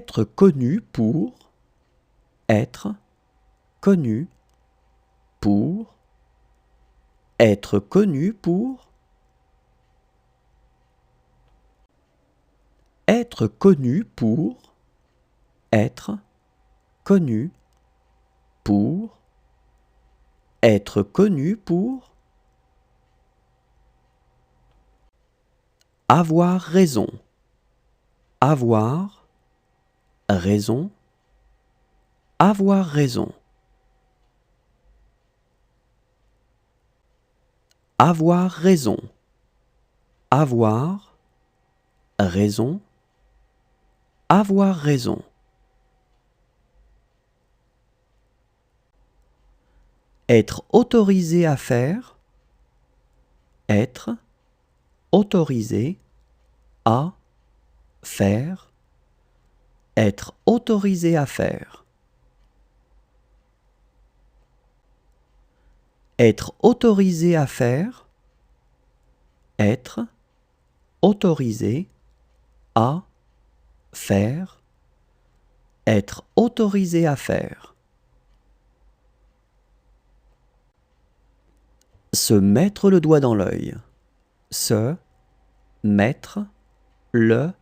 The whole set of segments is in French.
Être connu pour, être connu pour, être connu pour, être connu pour, être connu pour, être connu pour, avoir raison, avoir raison, avoir raison, avoir raison, avoir raison, avoir raison. Être autorisé à faire, être autorisé à faire, être autorisé à faire. Être autorisé à faire, être autorisé à faire, être autorisé à faire. Se mettre le doigt dans l'œil, se mettre le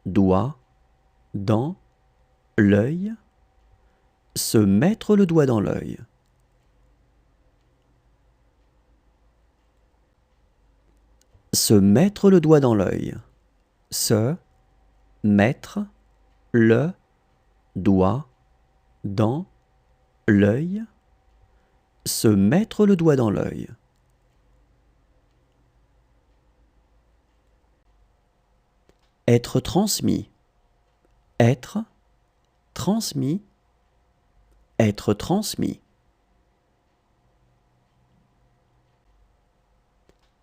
doigt dans l'œil, se mettre le doigt dans l'œil. Se mettre le doigt dans l'œil, se mettre le doigt dans l'œil, se mettre le doigt dans l'œil. Être transmis, être transmis, être transmis.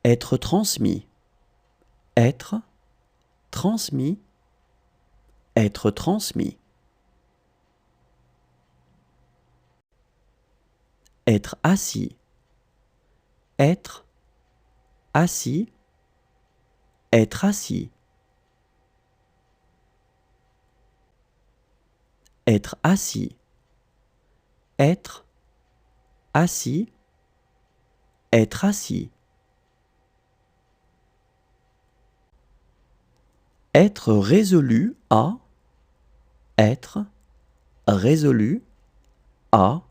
Être transmis, être transmis, être transmis. Être assis, être assis, être assis. Être assis, être assis, être assis. Être résolu à, être résolu à,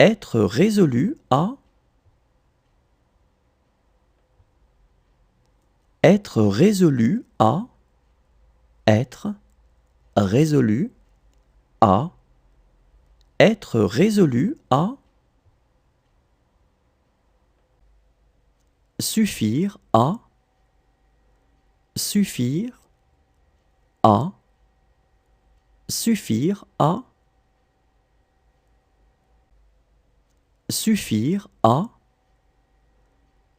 être résolu à, être résolu à, être résolu à, être résolu à, suffire à, suffire à, suffire à, suffire à,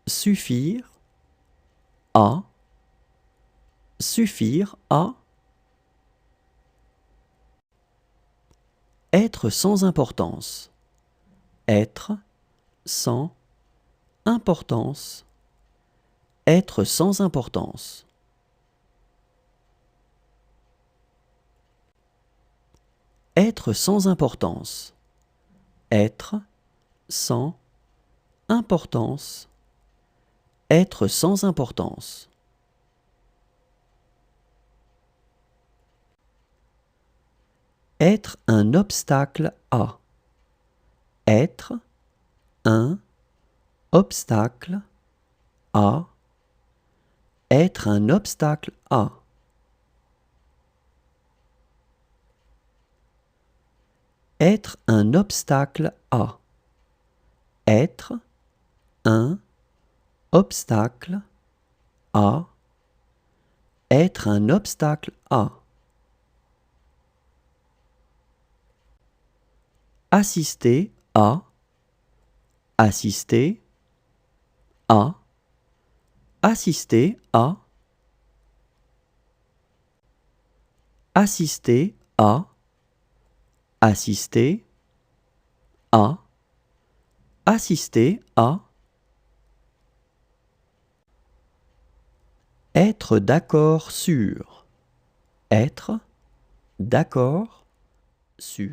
suffire à, suffire à. Être sans importance, être sans importance, être sans importance. Être sans importance, être sans importance, être sans importance. Être un obstacle à, être un obstacle à, être un obstacle à. Être un obstacle à, être un obstacle à, être un obstacle à. Assister à, assister à, assister à, assister à, assister à, assister à. Être d'accord sur, être d'accord sur